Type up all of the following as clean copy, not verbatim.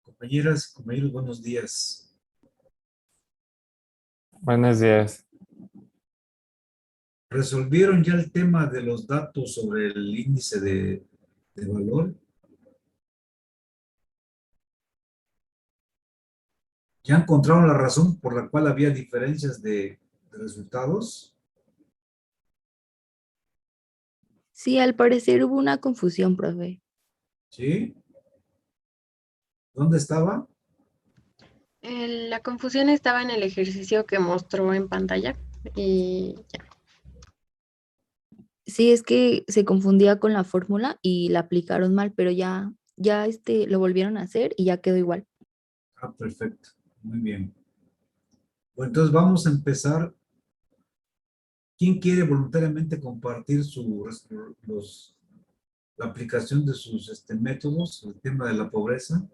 Compañeras, compañeros, buenos días. Buenos días. ¿Resolvieron ya el tema de los datos sobre el índice de valor? ¿Ya encontraron la razón por la cual había diferencias de resultados? Sí, al parecer hubo una confusión, profe. ¿Sí? ¿Dónde estaba? La confusión estaba en el ejercicio que mostró en pantalla y ya. Sí, es que se confundía con la fórmula y la aplicaron mal, pero lo volvieron a hacer y ya quedó igual. Ah, perfecto. Muy bien. Bueno, entonces vamos a empezar. ¿Quién quiere voluntariamente compartir la aplicación de sus métodos, el tema de la pobreza?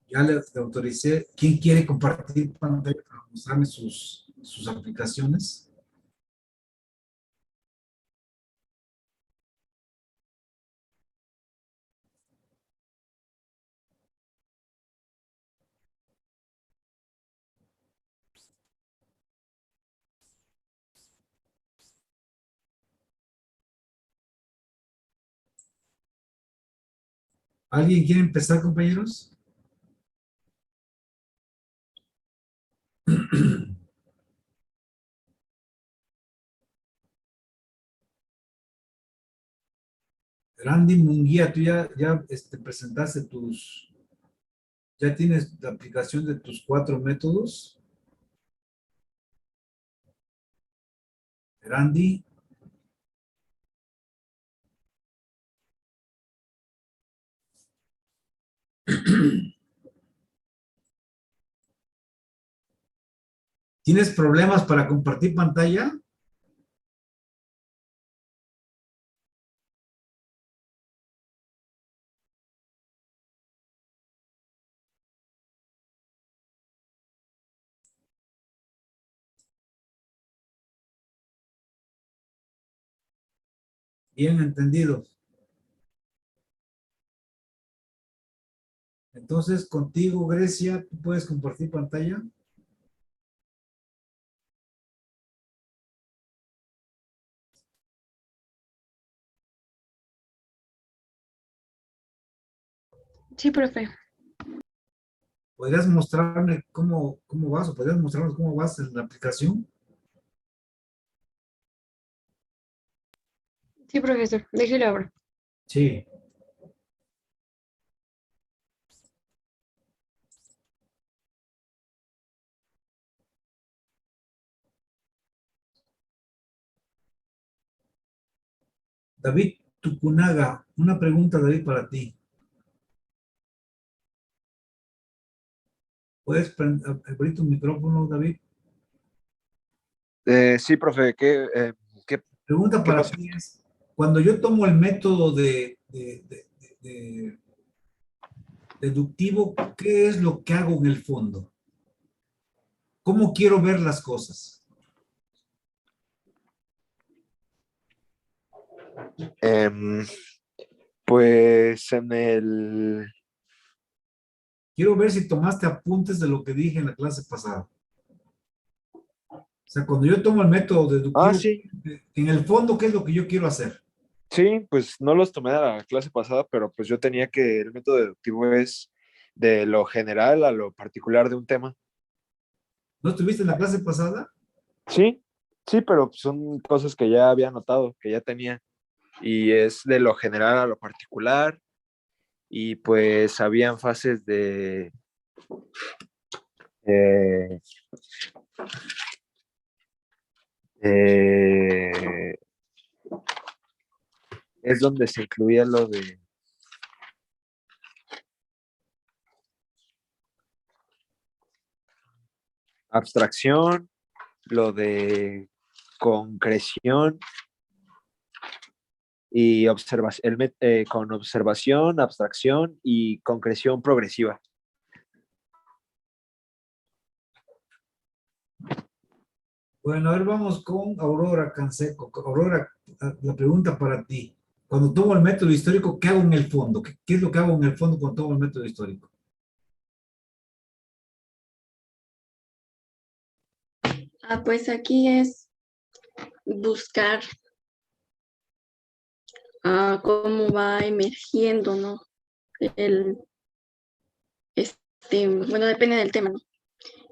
Ya le autoricé. ¿Quién quiere compartir pantalla para mostrarme sus aplicaciones? ¿Alguien quiere empezar, compañeros? Randy Munguía, tú ya presentaste ya tienes la aplicación de tus 4 métodos. Randy. ¿Tienes problemas para compartir pantalla? Bien entendido. Entonces, contigo, Grecia, ¿tú puedes compartir pantalla? Sí, profe. ¿Podrías mostrarme cómo vas o podrías mostrarnos cómo vas en la aplicación? Sí, profesor. Déjelo ahora. Sí. David Tucunaga, una pregunta, David, para ti. ¿Puedes abrir tu micrófono, David? Sí, profe, ¿qué Pregunta qué para pasó? ti es, cuando yo tomo el método de deductivo, ¿qué es lo que hago en el fondo? ¿Cómo quiero ver las cosas? Em, pues en el Quiero ver si tomaste apuntes de lo que dije en la clase pasada. O sea, cuando yo tomo el método deductivo, Sí, en el fondo, ¿qué es lo que yo quiero hacer? sí, pues no los tomé de la clase pasada, pero pues yo tenía que el método deductivo es de lo general a lo particular de un tema. ¿No estuviste en la clase pasada? Sí, sí, pero son cosas que ya había notado, que ya tenía. Y es de lo general a lo particular. Y pues habían fases eh, eh, es donde se incluía lo de abstracción, lo de concreción y con observación, abstracción y concreción progresiva. Bueno, a ver, vamos con Aurora Canseco. Aurora, la pregunta para ti. Cuando tomo el método histórico, ¿qué hago en el fondo? ¿Qué es lo que hago en el fondo cuando tomo el método histórico? Pues aquí es buscar cómo va emergiendo, ¿no? El, bueno, depende del tema, ¿no?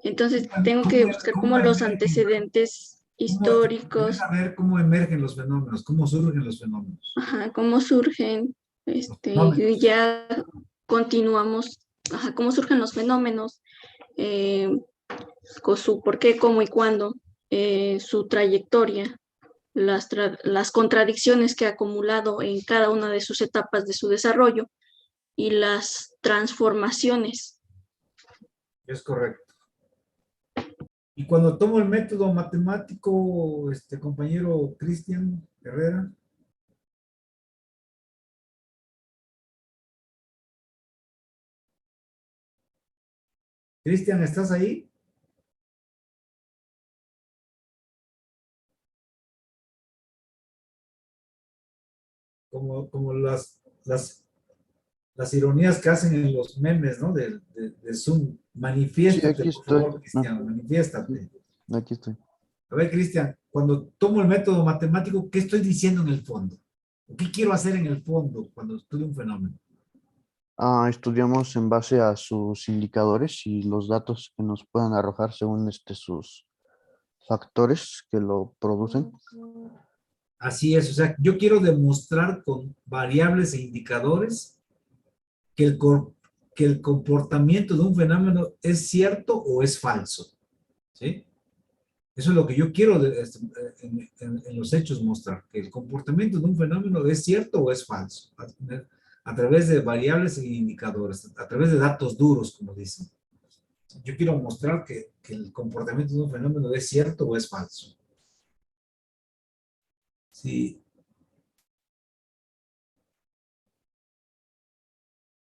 Entonces tengo que buscar como los antecedentes históricos, A ver cómo emergen los fenómenos, cómo surgen los fenómenos. cómo surgen, Los fenómenos. y ya continuamos, cómo surgen los fenómenos, con su por qué, cómo y cuándo, su trayectoria, las contradicciones que ha acumulado en cada una de sus etapas de su desarrollo y las transformaciones. Es correcto. Y cuando tomo el método matemático, compañero Cristian Herrera. Cristian, ¿estás ahí? Como las ironías que hacen en los memes, ¿no? De Zoom. Sí, Manifiéstate, aquí por estoy. favor, Cristian, manifiéstate. Aquí estoy. A ver, Cristian, cuando tomo el método matemático, ¿qué estoy diciendo en el fondo? ¿O qué quiero hacer en el fondo cuando estudio un fenómeno? Estudiamos en base a sus indicadores y los datos que nos puedan arrojar según sus factores que lo producen. Así es, o sea, yo quiero demostrar con variables e indicadores que que el comportamiento de un fenómeno es cierto o es falso. ¿Sí? Eso es lo que yo quiero en los hechos mostrar, que el comportamiento de un fenómeno es cierto o es falso, a través de variables e indicadores, a través de datos duros, como dicen. Yo quiero mostrar que el comportamiento de un fenómeno es cierto o es falso. Sí,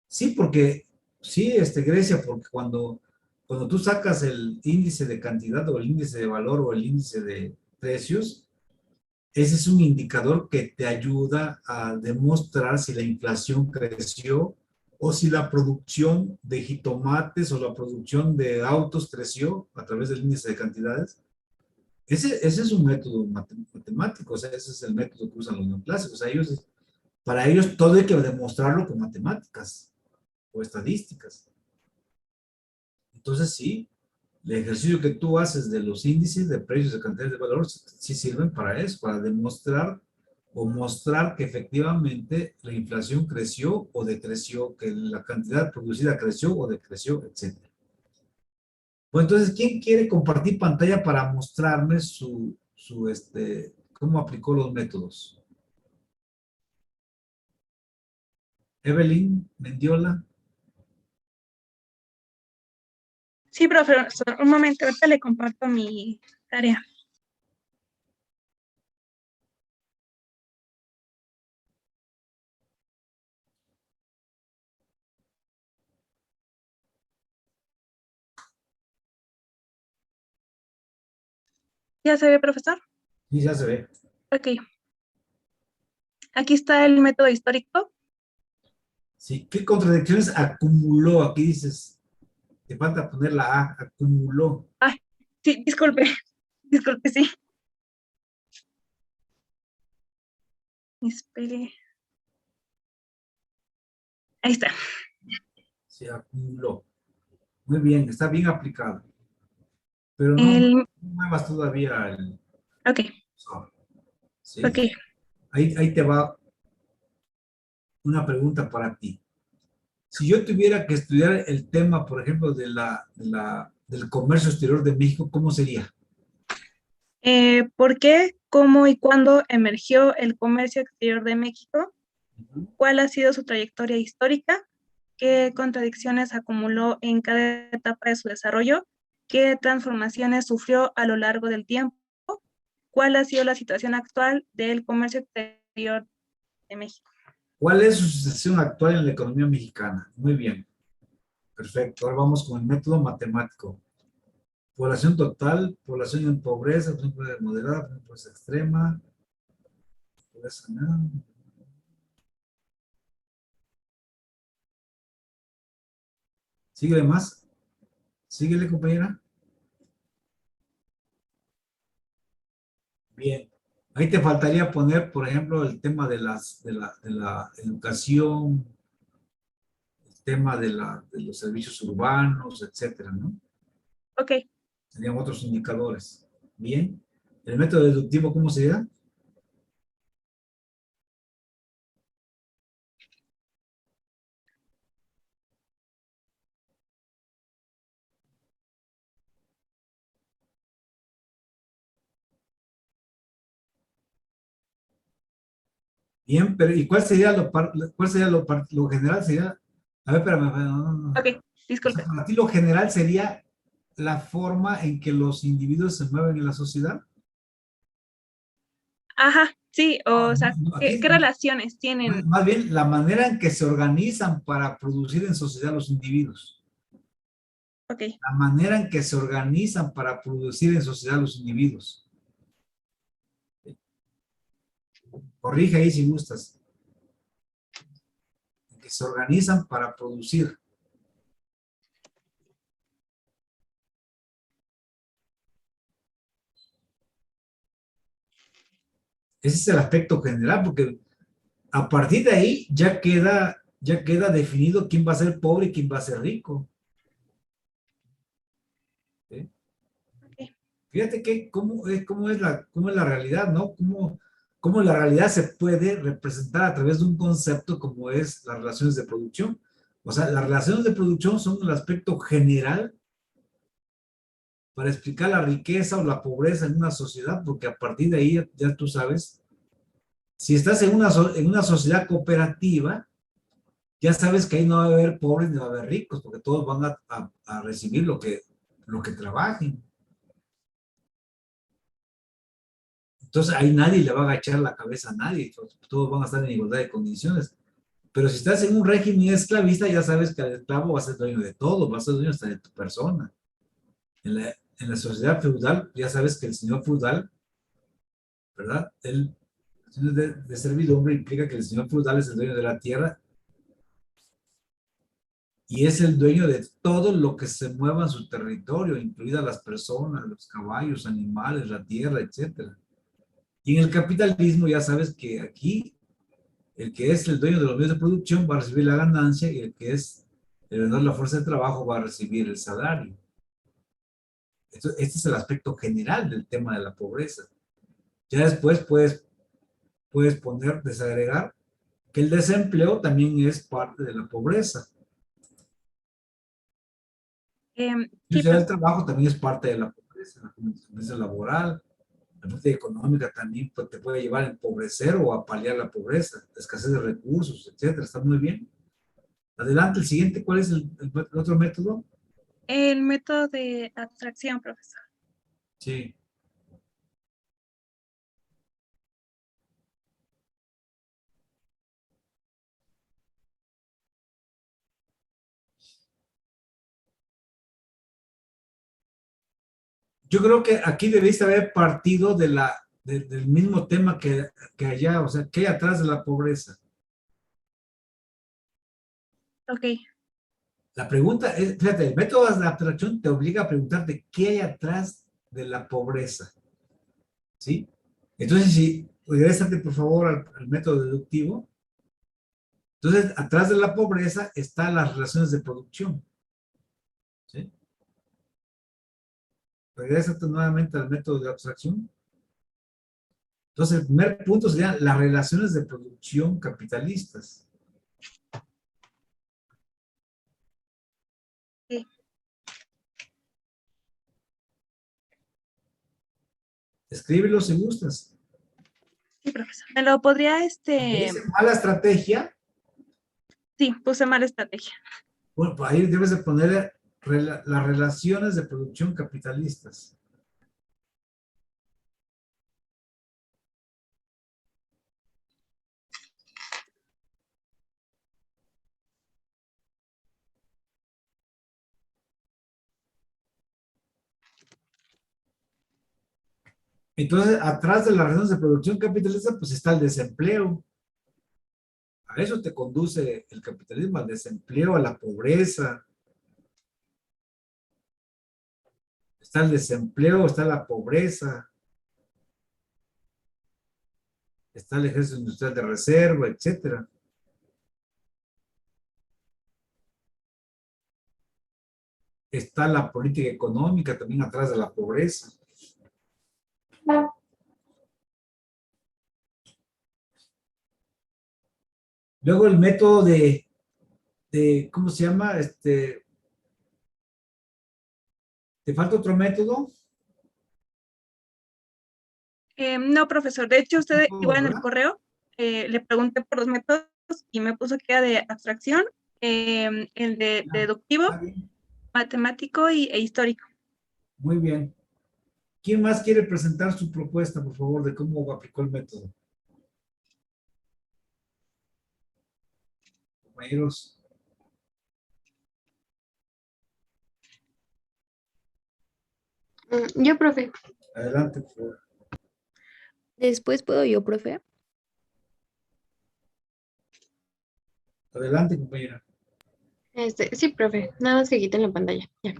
sí, porque, sí, Grecia, porque cuando tú sacas el índice de cantidad o el índice de valor o el índice de precios, ese es un indicador que te ayuda a demostrar si la inflación creció o si la producción de jitomates o la producción de autos creció a través del índice de cantidades. Ese es un método matemático, o sea, ese es el método que usan los neoclásicos. O sea, para ellos todo hay que demostrarlo con matemáticas o estadísticas. Entonces, sí, el ejercicio que tú haces de los índices de precios de cantidades de valor sí sirven para eso, para demostrar o mostrar que efectivamente la inflación creció o decreció, que la cantidad producida creció o decreció, etc. Bueno, entonces, ¿quién quiere compartir pantalla para mostrarme cómo aplicó los métodos? Evelyn Mendiola. Sí, profesor, un momento, ahorita le comparto mi tarea. ¿Ya se ve, profesor? Sí, ya se ve. Ok. Aquí está el método histórico. Sí, ¿qué contradicciones acumuló? Aquí dices, Te falta poner la A, acumuló. Ay, sí, disculpe, disculpe, sí. Espere. Ahí está. Se acumuló. Muy bien, está bien aplicado. Pero no El, muevas todavía el ok, cursor, ¿sí? ok. Ahí te va una pregunta para ti. Si yo tuviera que estudiar el tema, por ejemplo, del comercio exterior de México, ¿cómo sería? ¿Por qué, cómo y cuándo emergió el comercio exterior de México? ¿Cuál ha sido su trayectoria histórica? ¿Qué contradicciones acumuló en cada etapa de su desarrollo? ¿Qué transformaciones sufrió a lo largo del tiempo? ¿Cuál ha sido la situación actual del comercio exterior de México? ¿Cuál es su situación actual en la economía mexicana? Muy bien, perfecto. Ahora vamos con el método matemático. Población total, población en pobreza, pobreza moderada, pobreza extrema, pobreza nada. Síguele más. Síguele, compañera. Bien. Ahí te faltaría poner, por ejemplo, el tema de la educación, el tema de los servicios urbanos, etcétera, ¿no? Ok, Serían otros indicadores. Bien. El método deductivo, ¿cómo sería? Bien, pero ¿y cuál sería lo general? Sería, a ver, espérame, no. ok, O sea, disculpe. para ti lo general sería la forma en que los individuos se mueven en la sociedad. Ajá, sí, o sea, No, ¿qué relaciones tienen? más bien la manera en que se organizan para producir en sociedad los individuos. Ok, La manera en que se organizan para producir en sociedad los individuos. Corrige ahí si gustas. En que se organizan para producir. Ese es el aspecto general, porque a partir de ahí ya queda definido quién va a ser pobre y quién va a ser rico. ¿Sí? ok. Fíjate que cómo es la realidad, ¿no? Cómo la realidad se puede representar a través de un concepto como es las relaciones de producción. O sea, las relaciones de producción son el aspecto general para explicar la riqueza o la pobreza en una sociedad, porque a partir de ahí ya tú sabes, si estás en una sociedad cooperativa, ya sabes que ahí no va a haber pobres ni va a haber ricos, porque todos van a recibir lo que trabajen. Entonces ahí nadie le va a agachar la cabeza a nadie, todos van a estar en igualdad de condiciones. Pero si estás en un régimen esclavista, ya sabes que el esclavo va a ser dueño de todo, va a ser dueño hasta de tu persona. En la sociedad feudal, ya sabes que el señor feudal, ¿verdad? El de servidumbre implica que el señor feudal es el dueño de la tierra y es el dueño de todo lo que se mueva en su territorio, incluidas las personas, los caballos, animales, la tierra, etcétera. Y en el capitalismo ya sabes que aquí el que es el dueño de los medios de producción va a recibir la ganancia y el que es el vendedor de la fuerza de trabajo va a recibir el salario. Este es el aspecto general del tema de la pobreza. Ya después puedes desagregar que el desempleo también es parte de la pobreza. Sí, El trabajo también es parte de la pobreza, la pobreza laboral, la parte económica también te puede llevar a empobrecer o a paliar la pobreza, la escasez de recursos, etcétera. Está muy bien. Adelante, el siguiente, ¿cuál es el otro método? el método de abstracción, profesor. Sí. Yo creo que aquí debiste haber partido del mismo tema que allá, o sea, que hay atrás de la pobreza. Ok, La pregunta es, fíjate, el método de abstracción te obliga a preguntarte qué hay atrás de la pobreza, ¿sí? Entonces, si regrésate por favor al método deductivo. Entonces, atrás de la pobreza están las relaciones de producción, ¿sí? Regrésate nuevamente al método de abstracción. Entonces, el primer punto serían las relaciones de producción capitalistas. Sí, Escríbelo si gustas. sí, profesor. ¿Me lo podría, Dice mala estrategia. Sí, puse mala estrategia. Bueno, pues ahí debes de poner las relaciones de producción capitalistas. Entonces, atrás de las relaciones de producción capitalista, pues está el desempleo. A eso te conduce el capitalismo, al desempleo, a la pobreza. Está el desempleo, está la pobreza, está el ejército industrial de reserva, etcétera. Está la política económica también atrás de la pobreza. Luego el método ¿cómo se llama? ¿Te falta otro método? No, profesor. De hecho, usted No, igual en el ¿verdad? correo le pregunté por los métodos y me puso que era de abstracción, el de Ya, deductivo, está bien. matemático e histórico. Muy bien. ¿Quién más quiere presentar su propuesta, por favor, de cómo aplicó el método? Compañeros, Yo, profe, adelante, por favor. Después puedo yo, profe. Adelante, compañera. sí, profe, nada más que quiten la pantalla. Ya.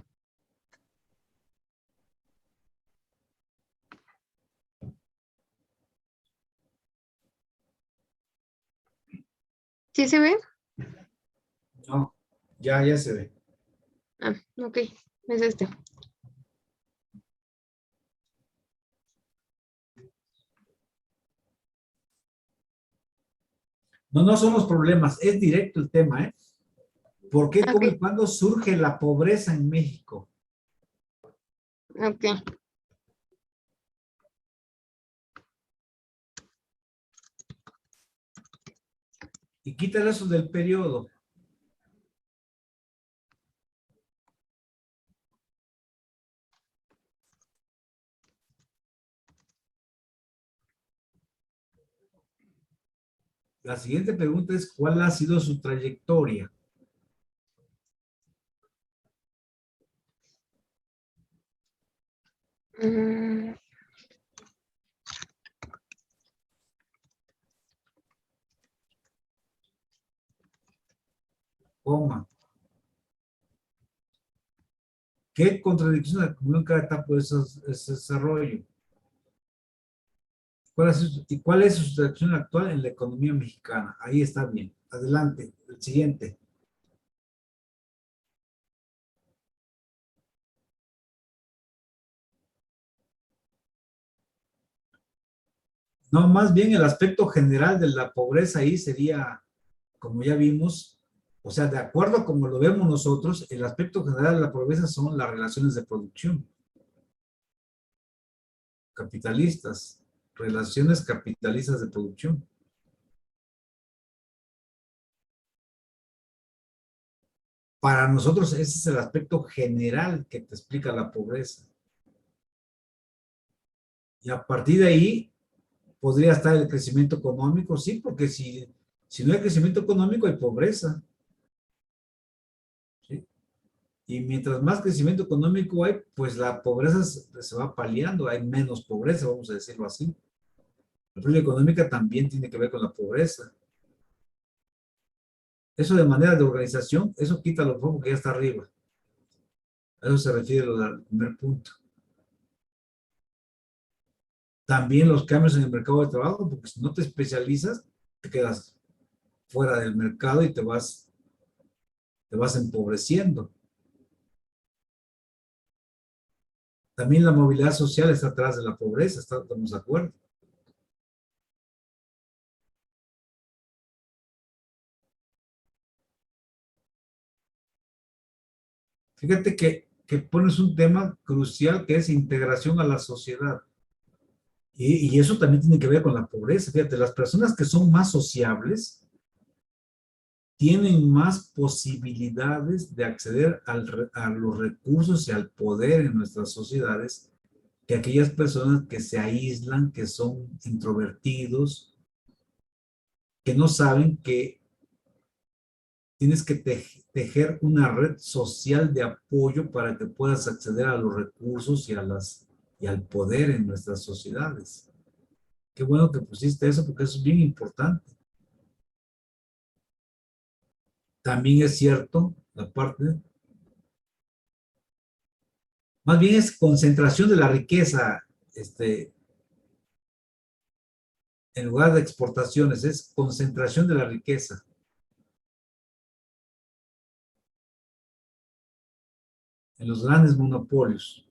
¿Sí se ve? No, ya se ve. Ah, ok, es este. No son los problemas, es directo el tema, ¿eh? ¿Por qué, cómo y Ok, cuándo surge la pobreza en México? ok. Y quítale eso del periodo. La siguiente pregunta es, ¿cuál ha sido su trayectoria? Mm, Coma. ¿Qué contradicción acumuló en cada etapa de ese desarrollo? ¿Y cuál es su situación actual en la economía mexicana? Ahí está bien. Adelante, el siguiente. No, más bien el aspecto general de la pobreza ahí sería, como ya vimos, o sea, de acuerdo a como lo vemos nosotros, el aspecto general de la pobreza son las relaciones de producción capitalistas, relaciones capitalistas de producción. Para nosotros ese es el aspecto general que te explica la pobreza. Y a partir de ahí podría estar el crecimiento económico, sí, porque si no hay crecimiento económico hay pobreza. ¿Sí? Y mientras más crecimiento económico hay, pues la pobreza se va paliando, hay menos pobreza, vamos a decirlo así. La política económica también tiene que ver con la pobreza. Eso de manera de organización, eso quita lo poco que ya está arriba. A eso se refiere al primer punto. También los cambios en el mercado de trabajo, porque si no te especializas, te quedas fuera del mercado y te vas empobreciendo. También la movilidad social está atrás de la pobreza, estamos de acuerdo. Fíjate que pones un tema crucial que es integración a la sociedad. Y eso también tiene que ver con la pobreza. Fíjate, las personas que son más sociables tienen más posibilidades de acceder a los recursos y al poder en nuestras sociedades que aquellas personas que se aíslan, que son introvertidos, que no saben que tienes que tejer una red social de apoyo para que puedas acceder a los recursos y al poder en nuestras sociedades. Qué bueno que pusiste eso porque eso es bien importante. También es cierto la parte, más bien es concentración de la riqueza, en lugar de exportaciones, es concentración de la riqueza. En los grandes monopolios.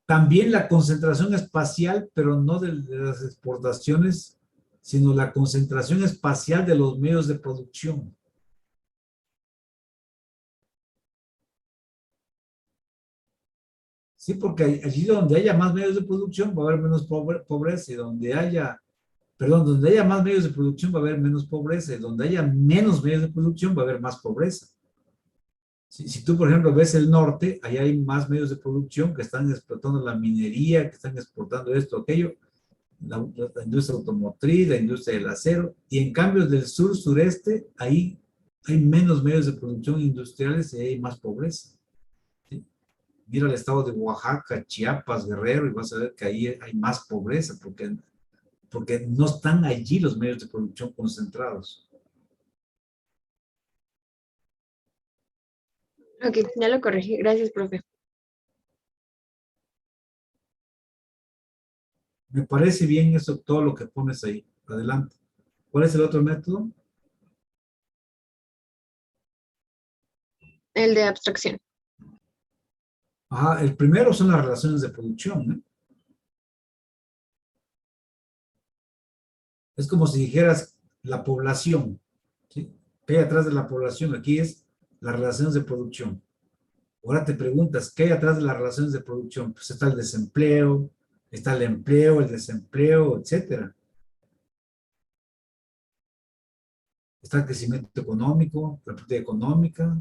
También la concentración espacial, pero no de las exportaciones, sino la concentración espacial de los medios de producción. Sí, porque allí donde haya más medios de producción va a haber menos pobreza y donde haya más medios de producción va a haber menos pobreza y donde haya menos medios de producción va a haber más pobreza. Si tú, por ejemplo, ves el norte, allá hay más medios de producción que están explotando la minería, que están exportando esto, aquello, la industria automotriz, la industria del acero, y en cambio del sur, sureste, ahí hay menos medios de producción industriales y hay más pobreza. ¿Sí? Mira el estado de Oaxaca, Chiapas, Guerrero, y vas a ver que ahí hay más pobreza, porque no están allí los medios de producción concentrados. Ok, ya lo corregí. Gracias, profe. Me parece bien eso, todo lo que pones ahí. Adelante. ¿Cuál es el otro método? El de abstracción. Ajá, el primero son las relaciones de producción, ¿eh? Es como si dijeras la población, ¿sí? ¿Qué hay atrás de la población? Aquí es las relaciones de producción. Ahora te preguntas, ¿qué hay atrás de las relaciones de producción? Pues está el desempleo, está el empleo, el desempleo, etcétera. Está el crecimiento económico, la parte económica.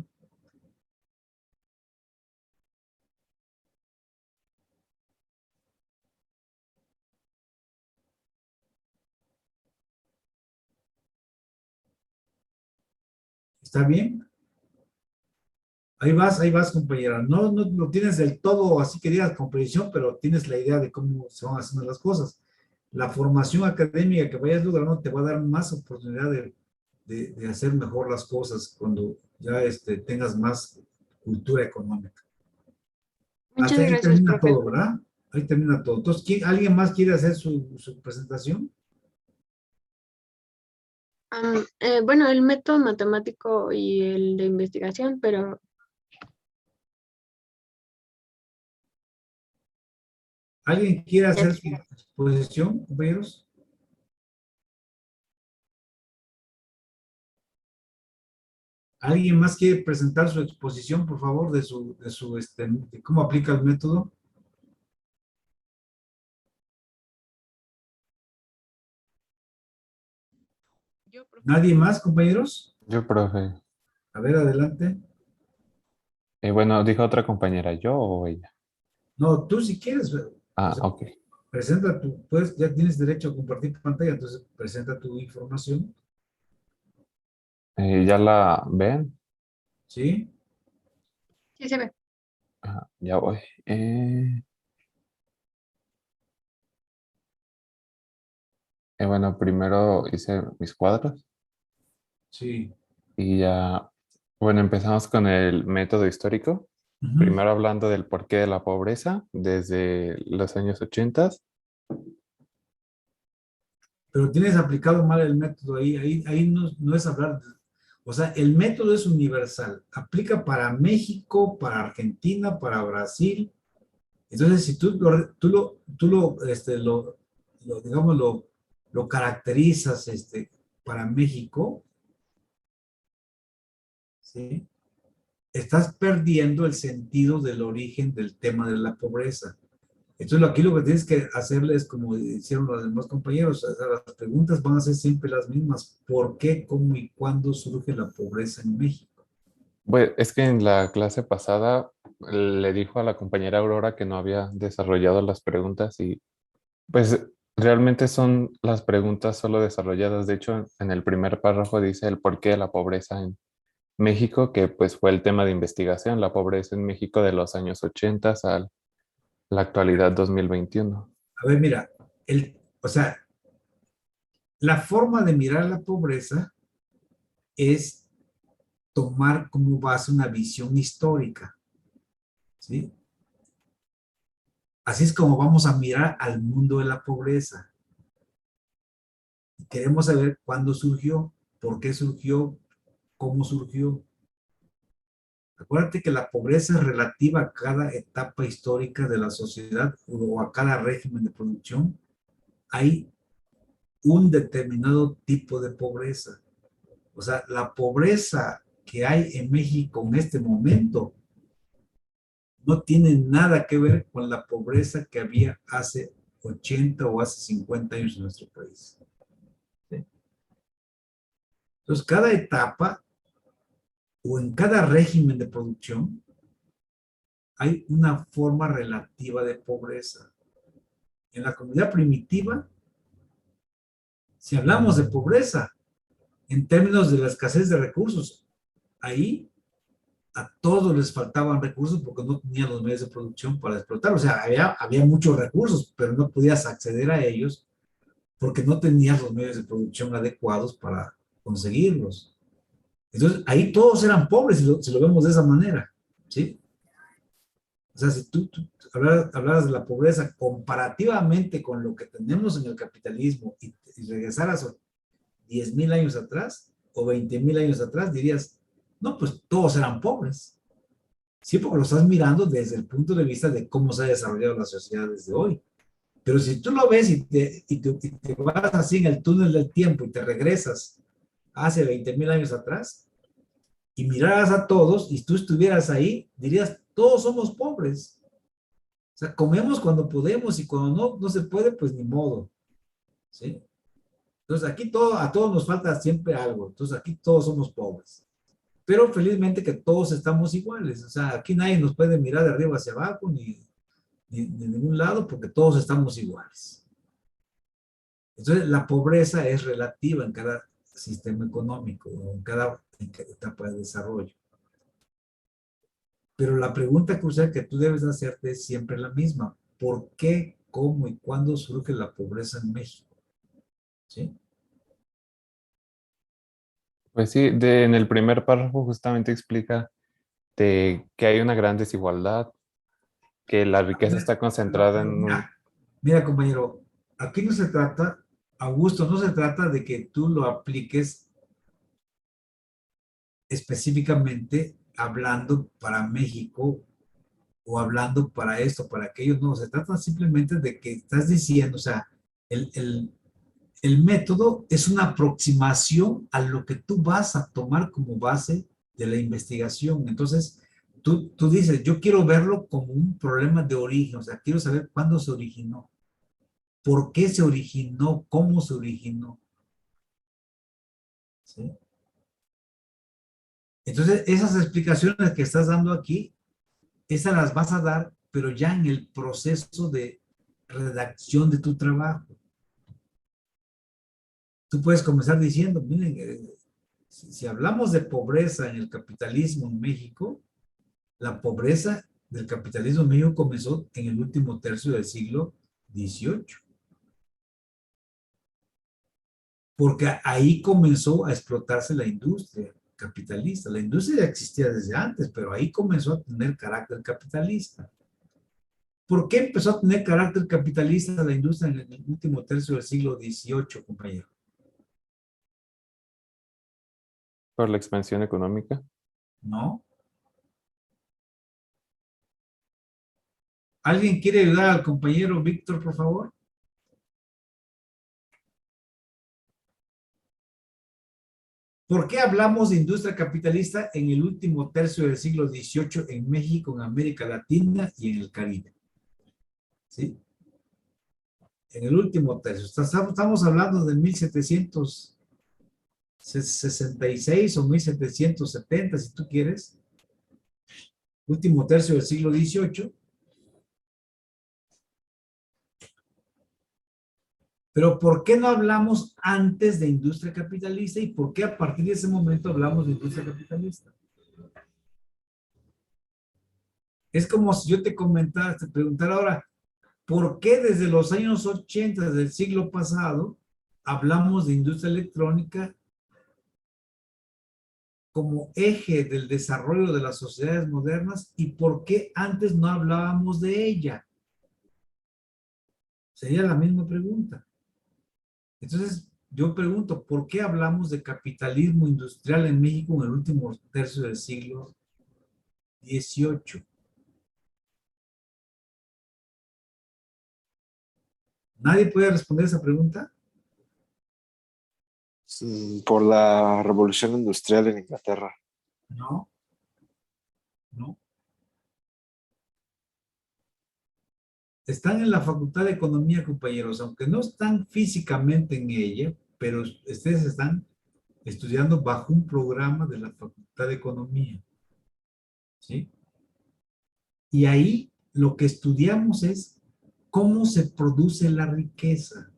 ¿Está bien? Ahí vas, compañera. No lo tienes del todo así que digas con precisión, pero tienes la idea de cómo se van haciendo las cosas. La formación académica que vayas logrando te va a dar más oportunidad de hacer mejor las cosas cuando ya tengas más cultura económica. Muchas Hasta ahí gracias, termina profe. todo, ¿verdad? Ahí termina todo. Entonces, ¿alguien más quiere hacer su presentación? Bueno, el método matemático y el de investigación, pero ¿Alguien quiere ya hacer su exposición, compañeros? ¿Alguien más quiere presentar su exposición, por favor, de cómo aplica el método? ¿Nadie más, compañeros? Yo, profe. A ver, adelante. Bueno, dijo otra compañera, ¿yo o ella? No, tú si quieres, o Ah, sea, ok. presenta pues ya tienes derecho a compartir pantalla, entonces presenta tu información. ¿Ya la ven? ¿Sí? Sí se ve. Ajá, ya voy. Bueno, primero hice mis cuadros Sí. y ya, bueno, empezamos con el método histórico. Ujú. Primero hablando del porqué de la pobreza desde los años 80. Pero tienes aplicado mal el método ahí no es hablar, o sea, el método es universal, aplica para México, para Argentina, para Brasil. Entonces, si digamos, lo caracterizas para México, ¿sí? Estás perdiendo el sentido del origen del tema de la pobreza. Entonces, aquí lo que tienes que hacerle es como hicieron los demás compañeros, o sea, las preguntas van a ser siempre las mismas. ¿Por qué, cómo y cuándo surge la pobreza en México? Bueno, es que en la clase pasada le dijo a la compañera Aurora que no había desarrollado las preguntas y pues realmente son las preguntas solo desarrolladas. De hecho, en el primer párrafo dice el porqué de la pobreza en México, que pues fue el tema de investigación, la pobreza en México de los años 80 a la actualidad 2021. A ver, mira, o sea, la forma de mirar la pobreza es tomar como base una visión histórica, ¿sí? Así es como vamos a mirar al mundo de la pobreza. Queremos saber cuándo surgió, por qué surgió, cómo surgió. Acuérdate que la pobreza es relativa a cada etapa histórica de la sociedad o a cada régimen de producción. Hay un determinado tipo de pobreza. O sea, la pobreza que hay en México en este momento no tiene nada que ver con la pobreza que había hace 80 o hace 50 años en nuestro país. ¿Sí? Entonces, cada etapa o en cada régimen de producción hay una forma relativa de pobreza. En la comunidad primitiva, si hablamos de pobreza en términos de la escasez de recursos, ahí a todos les faltaban recursos porque no tenían los medios de producción para explotar. O sea, había muchos recursos, pero no podías acceder a ellos porque no tenías los medios de producción adecuados para conseguirlos. Entonces, ahí todos eran pobres, si lo vemos de esa manera, ¿sí? O sea, si tú hablaras de la pobreza comparativamente con lo que tenemos en el capitalismo y regresaras 10,000 años atrás o 20,000 años atrás, dirías, no, pues todos eran pobres. Sí, porque lo estás mirando desde el punto de vista de cómo se ha desarrollado la sociedad desde hoy. Pero si tú lo ves y te vas así en el túnel del tiempo y te regresas hace 20,000 años atrás y miraras a todos y tú estuvieras ahí, dirías, todos somos pobres. O sea, comemos cuando podemos y cuando no se puede, pues ni modo. ¿Sí? Entonces aquí a todos nos falta siempre algo. Entonces aquí todos somos pobres. Pero felizmente que todos estamos iguales. O sea, aquí nadie nos puede mirar de arriba hacia abajo ni de ningún lado porque todos estamos iguales. Entonces la pobreza es relativa en cada sistema económico o en cada etapa de desarrollo. Pero la pregunta crucial que tú debes hacerte es siempre la misma. ¿Por qué, cómo y cuándo surge la pobreza en México? ¿Sí? Pues sí, en el primer párrafo justamente explica que hay una gran desigualdad, que la riqueza está concentrada en un... Mira, compañero, aquí no se trata, Augusto, no se trata de que tú lo apliques específicamente hablando para México o hablando para esto, para aquello, no, se trata simplemente de que estás diciendo, o sea, el método es una aproximación a lo que tú vas a tomar como base de la investigación. Entonces, tú dices, yo quiero verlo como un problema de origen, o sea, quiero saber cuándo se originó, por qué se originó, cómo se originó. ¿Sí? Entonces, esas explicaciones que estás dando aquí, esas las vas a dar, pero ya en el proceso de redacción de tu trabajo. Tú puedes comenzar diciendo, miren, Si hablamos de pobreza en el capitalismo en México, la pobreza del capitalismo en México comenzó en el último tercio del siglo XVIII. Porque ahí comenzó a explotarse la industria capitalista. La industria ya existía desde antes, pero ahí comenzó a tener carácter capitalista. ¿Por qué empezó a tener carácter capitalista la industria en el último tercio del siglo XVIII, compañero? Por la expansión económica. ¿No? ¿Alguien quiere ayudar al compañero Víctor, por favor? ¿Por qué hablamos de industria capitalista en el último tercio del siglo XVIII en México, en América Latina y en el Caribe? ¿Sí? En el último tercio. Estamos hablando de 1766 o 1770, si tú quieres. Último tercio del siglo XVIII. Pero ¿por qué no hablamos antes de industria capitalista y por qué a partir de ese momento hablamos de industria capitalista? Es como si yo te preguntara ahora, ¿por qué desde los años 80 del siglo pasado hablamos de industria electrónica como eje del desarrollo de las sociedades modernas y por qué antes no hablábamos de ella? Sería la misma pregunta. Entonces, yo pregunto, ¿por qué hablamos de capitalismo industrial en México en el último tercio del siglo XVIII? ¿Nadie puede responder esa pregunta? Por la revolución industrial en Inglaterra. No. No. Están en la Facultad de Economía, compañeros, aunque no están físicamente en ella, pero ustedes están estudiando bajo un programa de la Facultad de Economía. ¿Sí? Y ahí lo que estudiamos es cómo se produce la riqueza.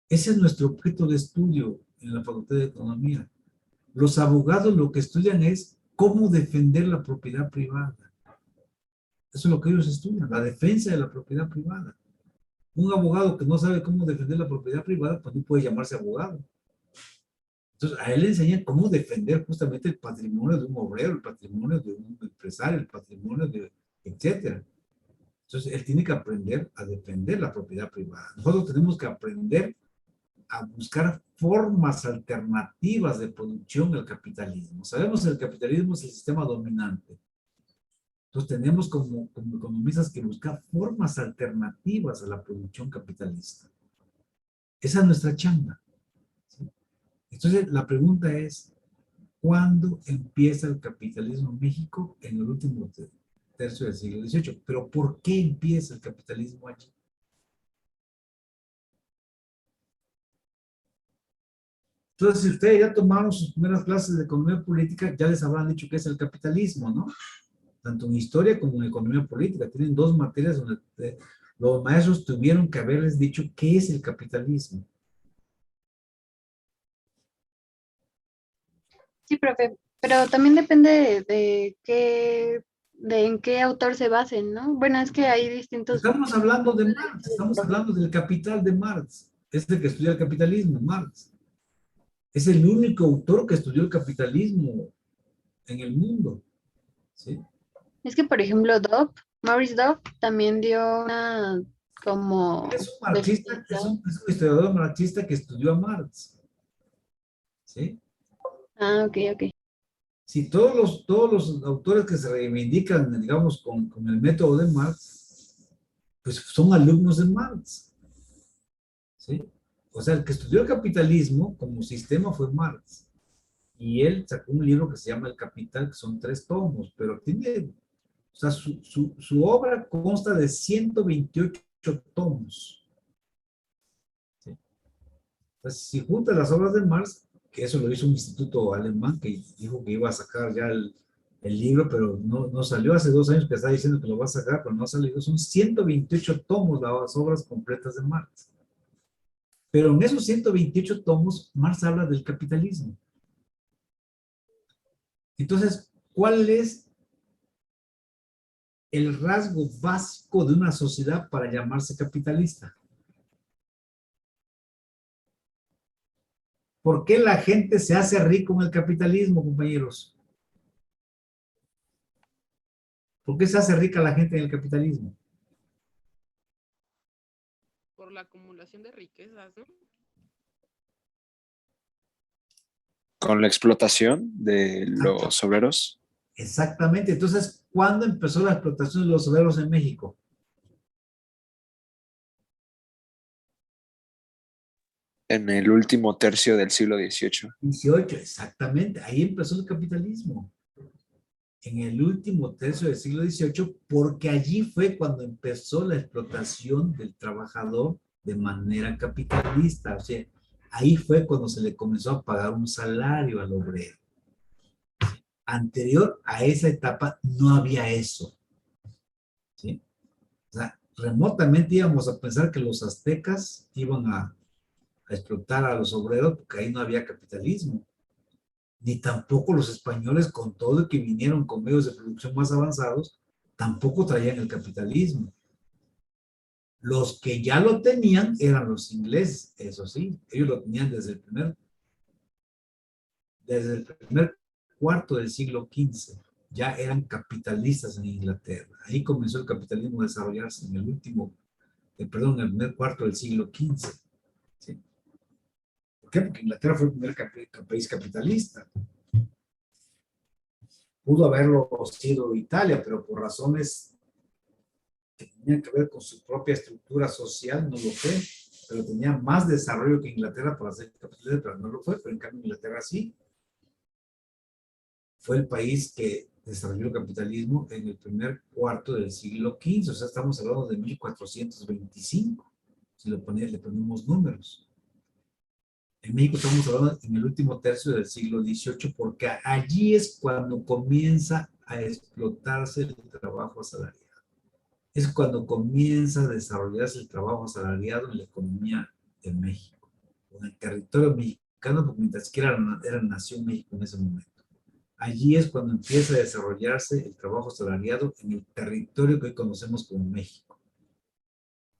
Ese es nuestro objeto de estudio en la Facultad de Economía. Los abogados lo que estudian es cómo defender la propiedad privada. Eso es lo que ellos estudian, la defensa de la propiedad privada. Un abogado que no sabe cómo defender la propiedad privada, pues no puede llamarse abogado. Entonces, a él le enseñan cómo defender justamente el patrimonio de un obrero, el patrimonio de un empresario, el patrimonio de, etcétera. Entonces, él tiene que aprender a defender la propiedad privada. Nosotros tenemos que aprender a buscar formas alternativas de producción al capitalismo. Sabemos que el capitalismo es el sistema dominante. Entonces tenemos como economistas que buscar formas alternativas a la producción capitalista. Esa es nuestra chamba. ¿Sí? Entonces la pregunta es, ¿cuándo empieza el capitalismo en México? En el último tercio del siglo XVIII. ¿Pero por qué empieza el capitalismo allí? Entonces, si ustedes ya tomaron sus primeras clases de economía política, ya les habrán dicho qué es el capitalismo, ¿no? Tanto en historia como en economía política. Tienen dos materias donde los maestros tuvieron que haberles dicho qué es el capitalismo. Sí, profe, pero también depende en qué autor se basen, ¿no? Bueno, es que hay distintos... Estamos hablando de Marx, estamos hablando del Capital de Marx. Es el que estudia el capitalismo, Marx. Es el único autor que estudió el capitalismo en el mundo. ¿Sí? Es que, por ejemplo, Maurice Dobb también dio una como... Es un marxista, es un historiador marxista que estudió a Marx. ¿Sí? Ah, ok, ok. Si todos los autores que se reivindican, digamos, con el método de Marx, pues son alumnos de Marx. ¿Sí? O sea, el que estudió el capitalismo como sistema fue Marx. Y él sacó un libro que se llama El Capital, que son 3 tomos, pero tiene, o sea, su obra consta de 128 tomos. ¿Sí? Entonces, si juntas las obras de Marx, que eso lo hizo un instituto alemán que dijo que iba a sacar ya el libro, pero no salió. Hace 2 años que estaba diciendo que lo va a sacar, pero no ha salido. Son 128 tomos las obras completas de Marx. Pero en esos 128 tomos, Marx habla del capitalismo. Entonces, ¿cuál es el rasgo básico de una sociedad para llamarse capitalista? ¿Por qué la gente se hace rico en el capitalismo, compañeros? ¿Por qué se hace rica la gente en el capitalismo? Por la acumulación de riquezas, ¿no? Con la explotación de los obreros. Exactamente. Entonces, ¿cuándo empezó la explotación de los obreros en México? En el último tercio del siglo XVIII. 18, exactamente. Ahí empezó el capitalismo. En el último tercio del siglo XVIII, porque allí fue cuando empezó la explotación del trabajador de manera capitalista. O sea, ahí fue cuando se le comenzó a pagar un salario al obrero. Anterior a esa etapa no había eso. ¿Sí? O sea, remotamente íbamos a pensar que los aztecas iban a explotar a los obreros porque ahí no había capitalismo. Ni tampoco los españoles, con todo que vinieron con medios de producción más avanzados, tampoco traían el capitalismo. Los que ya lo tenían eran los ingleses, eso sí, ellos lo tenían desde el primer cuarto del siglo XV, ya eran capitalistas en Inglaterra. Ahí comenzó el capitalismo a desarrollarse en el primer cuarto del siglo XV. ¿Sí? ¿Por qué? Porque Inglaterra fue el primer país capitalista. Pudo haberlo sido Italia, pero por razones que tenían que ver con su propia estructura social, no lo fue, pero tenía más desarrollo que Inglaterra para ser capitalista, pero no lo fue, pero en cambio Inglaterra sí. Fue el país que desarrolló el capitalismo en el primer cuarto del siglo XV, o sea, estamos hablando de 1425, si le ponemos números. En México estamos hablando en el último tercio del siglo XVIII, porque allí es cuando comienza a explotarse el trabajo asalariado. Es cuando comienza a desarrollarse el trabajo asalariado en la economía de México, en el territorio mexicano, porque mientras que era nación México en ese momento. Allí es cuando empieza a desarrollarse el trabajo asalariado en el territorio que hoy conocemos como México.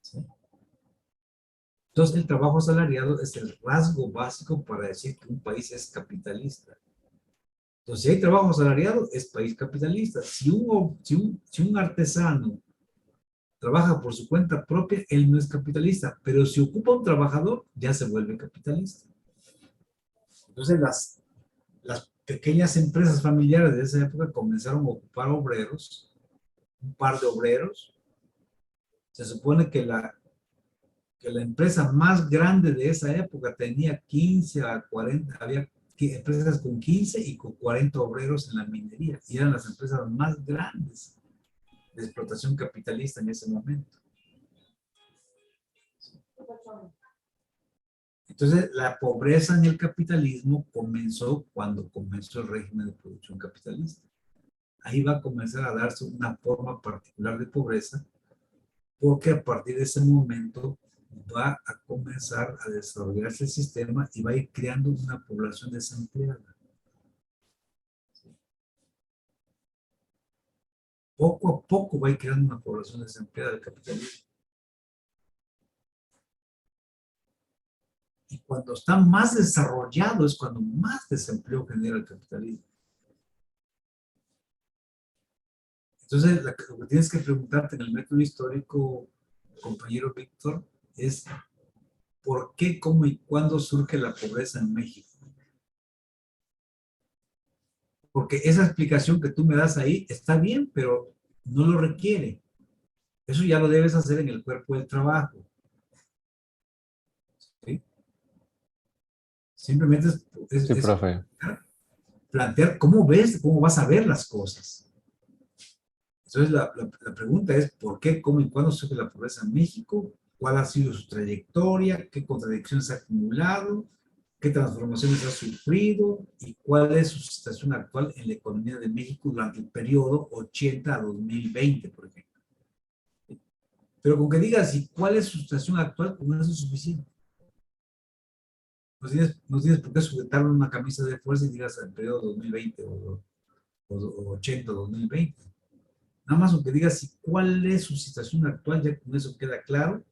¿Sí? Entonces, el trabajo asalariado es el rasgo básico para decir que un país es capitalista. Entonces, si hay trabajo asalariado, es país capitalista. Si un artesano trabaja por su cuenta propia, él no es capitalista, pero si ocupa un trabajador, ya se vuelve capitalista. Entonces, las pequeñas empresas familiares de esa época comenzaron a ocupar obreros, un par de obreros. Se supone que la empresa más grande de esa época tenía 15 a 40, había empresas con 15 y con 40 obreros en la minería, y eran las empresas más grandes de explotación capitalista en ese momento. Entonces, la pobreza en el capitalismo comenzó cuando comenzó el régimen de producción capitalista. Ahí va a comenzar a darse una forma particular de pobreza, porque a partir de ese momento va a comenzar a desarrollarse el sistema y va a ir creando una población desempleada. Poco a poco va a ir creando una población desempleada del capitalismo. Y cuando está más desarrollado es cuando más desempleo genera el capitalismo. Entonces, lo que tienes que preguntarte en el método histórico, compañero Víctor, es ¿por qué, cómo y cuándo surge la pobreza en México? Porque esa explicación que tú me das ahí está bien, pero no lo requiere. Eso ya lo debes hacer en el cuerpo del trabajo. ¿Sí? Simplemente Sí, profe. plantear cómo vas a ver las cosas. Entonces la pregunta es ¿por qué, cómo y cuándo surge la pobreza en México? ¿Cuál ha sido su trayectoria? ¿Qué contradicciones ha acumulado? ¿Qué transformaciones ha sufrido? ¿Y cuál es su situación actual en la economía de México durante el periodo 80 a 2020, por ejemplo? Pero con que digas, ¿y cuál es su situación actual? Con eso es suficiente. no tienes por qué sujetarlo en una camisa de fuerza y digas el periodo 2020 o 80, 2020. Nada más lo que digas y cuál es su situación actual, ya con eso queda claro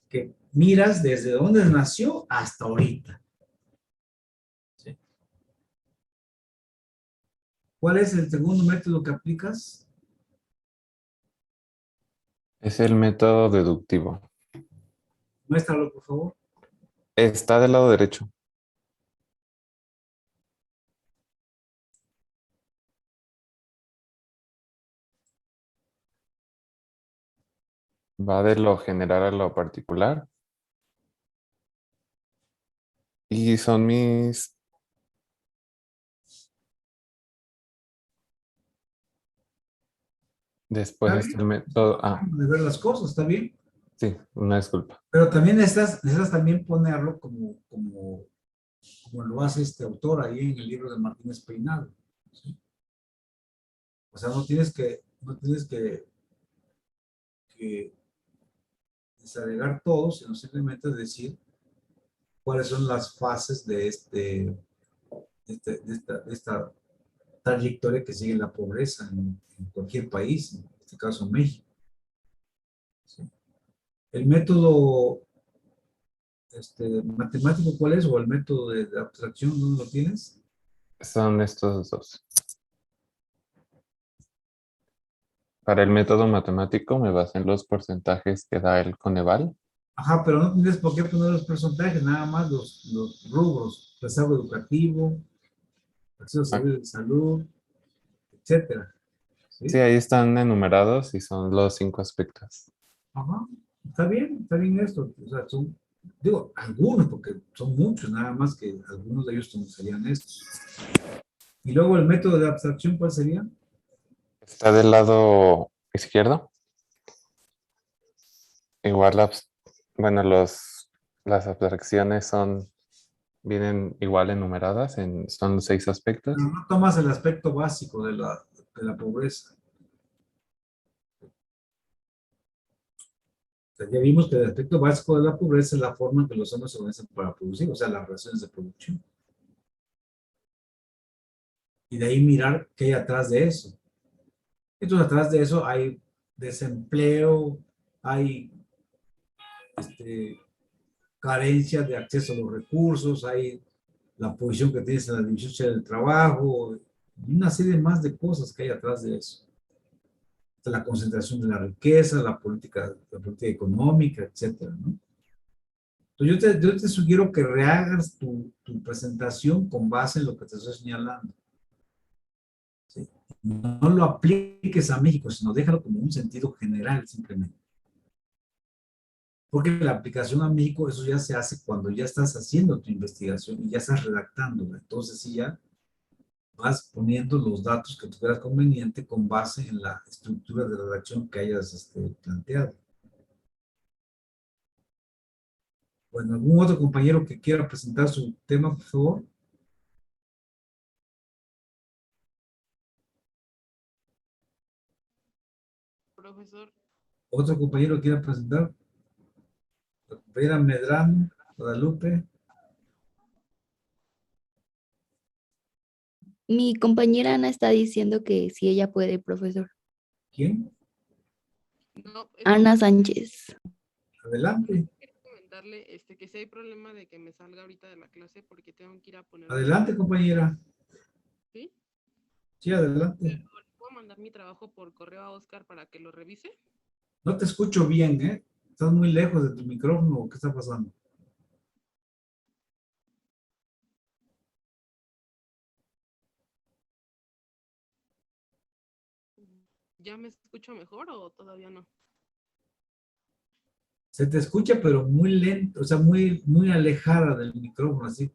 que miras desde dónde nació hasta ahorita. ¿Sí? ¿Cuál es el segundo método que aplicas? Es el método deductivo. Muéstralo, por favor. Está del lado derecho. Va de lo general a lo particular. Y son mis... Después ¿Está está bien? el método... Ah, De ver las cosas, ¿está bien? sí, una disculpa. Pero también necesitas también ponerlo como lo hace este autor ahí en el libro de Martínez Peinado. ¿Sí? O sea, que desagregar todo, sino simplemente decir cuáles son las fases de esta trayectoria que sigue la pobreza en cualquier país, en este caso México. ¿Sí? El método matemático, ¿cuál es? O el método de abstracción, ¿dónde lo tienes? Son estos dos. Para el método matemático me basé en los porcentajes que da el Coneval. Ajá, pero no tienes por qué poner los porcentajes, nada más los rubros, rezago educativo, acceso a Ah, servicios de salud, etcétera. sí, ¿Sí? ahí están enumerados y son los 5 aspectos. Ajá, está bien esto. O sea, digo, algunos, porque son muchos, nada más que algunos de ellos serían estos. Y luego el método de abstracción, ¿cuál sería? Está del lado izquierdo. Igual, bueno, las abstracciones vienen igual enumeradas, son 6 aspectos. Pero no tomas el aspecto básico de la pobreza. O sea, ya vimos que el aspecto básico de la pobreza es la forma en que los hombres se organizan para producir, o sea, las relaciones de producción. Y de ahí mirar qué hay atrás de eso. Entonces, atrás de eso hay desempleo, hay carencia de acceso a los recursos, hay la posición que tienes en la división social del trabajo, y una serie más de cosas que hay atrás de eso. La concentración de la riqueza, la política económica, etcétera, ¿no? Entonces yo te sugiero que rehagas tu presentación con base en lo que te estoy señalando. ¿Sí? No lo apliques a México, sino déjalo como un sentido general simplemente. Porque la aplicación a México, eso ya se hace cuando ya estás haciendo tu investigación y ya estás redactando. Entonces sí ya vas poniendo los datos que tú creas conveniente con base en la estructura de redacción que hayas planteado. Bueno, ¿algún otro compañero que quiera presentar su tema, por favor? Profesor, ¿Otro compañero que quiera presentar? La compañera Medrano, Guadalupe. Mi compañera Ana está diciendo que sí ella puede, profesor. ¿Quién? no, Ana Sánchez. Adelante. quería comentarle que si hay problema de que me salga ahorita de la clase porque tengo que ir a poner mi Adelante, trabajo, compañera. ¿sí? Sí, adelante. Pero, ¿puedo mandar mi trabajo por correo a Oscar para que lo revise? No te escucho bien, ¿eh? Estás muy lejos de tu micrófono. ¿Qué está pasando? ¿Ya me escucho mejor o todavía no? Se te escucha, pero muy lento, o sea, muy alejada del micrófono, así.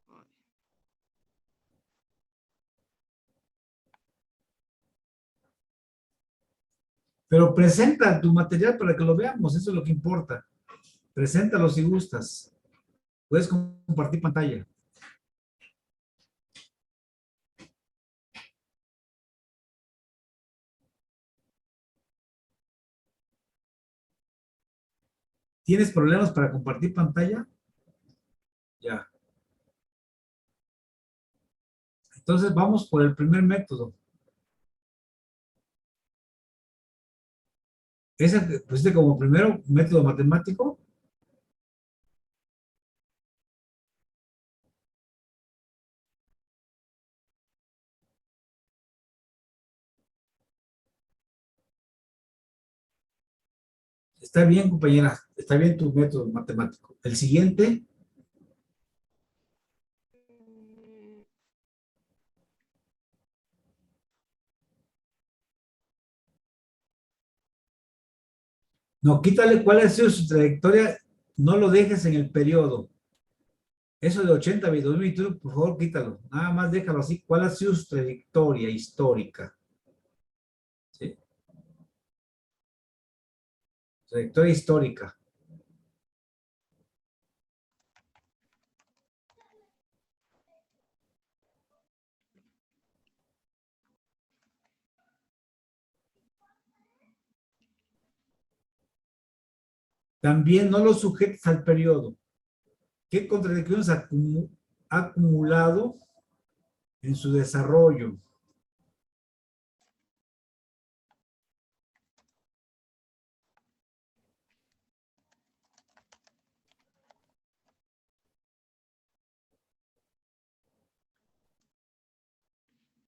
Ay, Pero presenta tu material para que lo veamos, eso es lo que importa. Preséntalo si gustas. Puedes compartir pantalla. ¿Tienes problemas para compartir pantalla? Ya. Entonces vamos por el primer método. Ese que pusiste como primero método matemático. Está bien, compañera. Está bien tu método matemático. El siguiente. Mm, No, quítale cuál ha sido su trayectoria. No lo dejes en el periodo. Eso de 80 a 2021, por favor, quítalo. Nada más déjalo así. ¿Cuál ha sido su trayectoria histórica? ¿Sí? Trayectoria histórica. También no lo sujetes al periodo. ¿Qué contradicciones ha acumulado en su desarrollo?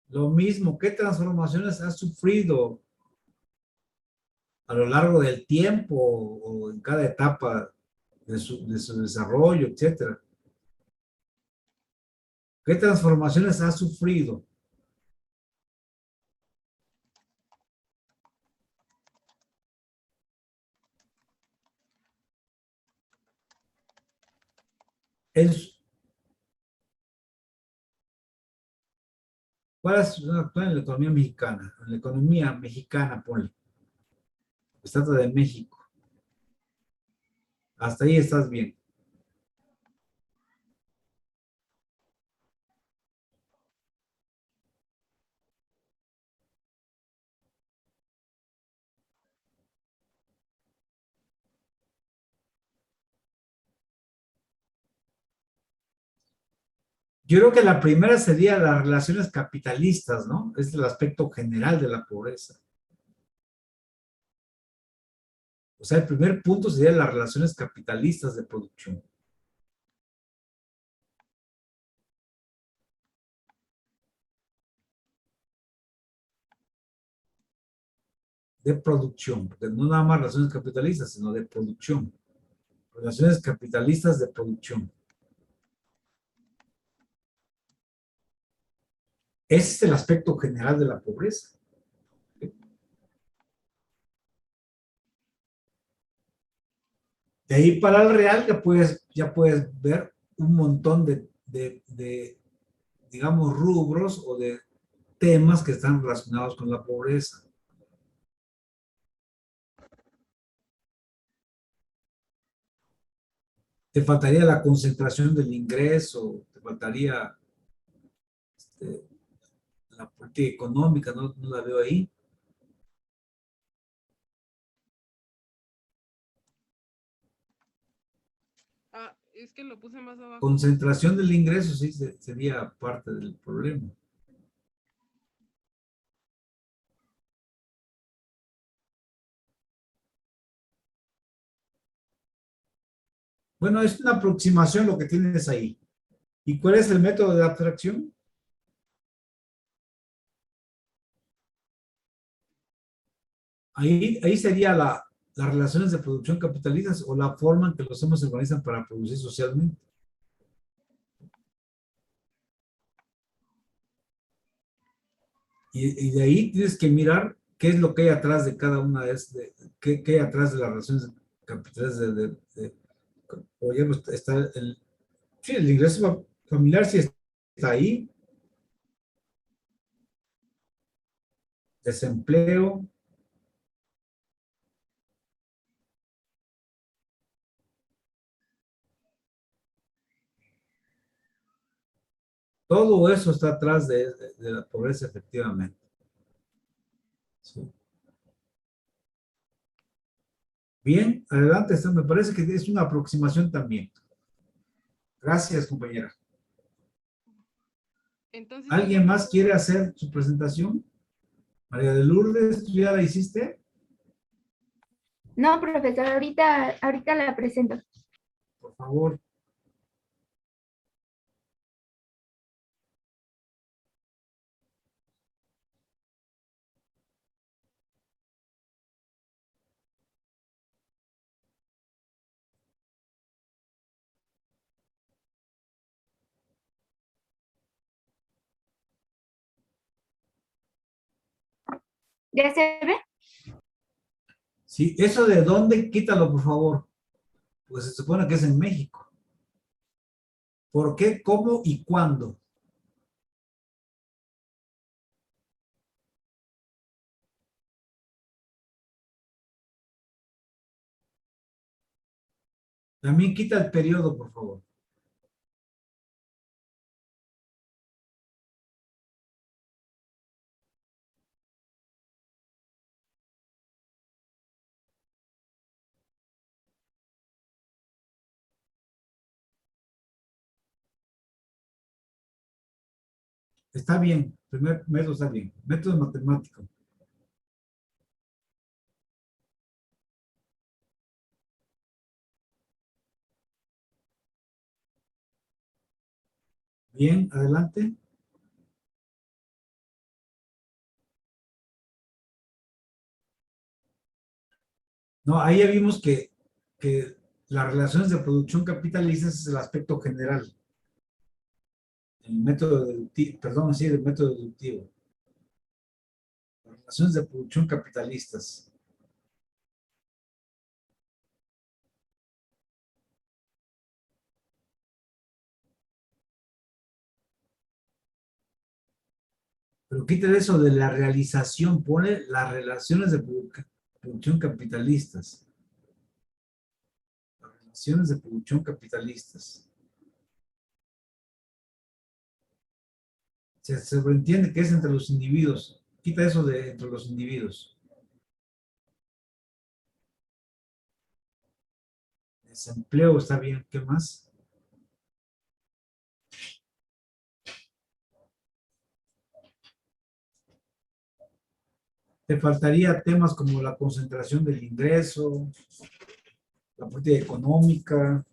Lo mismo, ¿qué transformaciones ha sufrido a lo largo del tiempo o en cada etapa de su desarrollo, etcétera? ¿Qué transformaciones ha sufrido? ¿Cuál es la situación actual en la economía mexicana? En la economía mexicana, ponle. Se trata de México. Hasta ahí estás bien. Yo creo que la primera sería las relaciones capitalistas, ¿no? Es el aspecto general de la pobreza. O sea, el primer punto sería las relaciones capitalistas de producción. De producción, porque no nada más relaciones capitalistas, sino de producción. Relaciones capitalistas de producción. Ese es el aspecto general de la pobreza. De ahí para el real ya puedes ver un montón de, digamos, rubros o de temas que están relacionados con la pobreza. Te faltaría la concentración del ingreso, te faltaría la política económica, no la veo ahí. Es que lo puse más abajo. Concentración del ingreso sí sería parte del problema. Bueno, es una aproximación lo que tienes ahí. ¿Y cuál es el método de abstracción? Ahí sería las relaciones de producción capitalistas o la forma en que los hombres se organizan para producir socialmente. Y de ahí tienes que mirar qué es lo que hay atrás de cada una qué hay atrás de las relaciones capitalistas por ejemplo, está sí, el ingreso familiar sí está ahí, desempleo, todo eso está atrás de la pobreza efectivamente. Sí. Bien, adelante, me parece que es una aproximación también. Gracias, compañera. Entonces, ¿Alguien más quiere hacer su presentación? María de Lourdes, ¿tú ya la hiciste? No, profesor, ahorita la presento. Por favor. ¿Ya se ve? Sí, eso de dónde, quítalo, por favor. Pues se supone que es en México. ¿Por qué, cómo y cuándo? También quita el periodo, por favor. Está bien, primer método está bien. Método matemático. Bien, adelante. No, ahí ya vimos que las relaciones de producción capitalistas es el aspecto general. El método deductivo, perdón, sí, el método deductivo. Las relaciones de producción capitalistas. Pero quítale eso de la realización, pone las relaciones de producción capitalistas. Las relaciones de producción capitalistas. Se sobreentiende que es entre los individuos. Quita eso de entre los individuos. Desempleo está bien. ¿Qué más? Te faltaría temas como la concentración del ingreso, la política económica.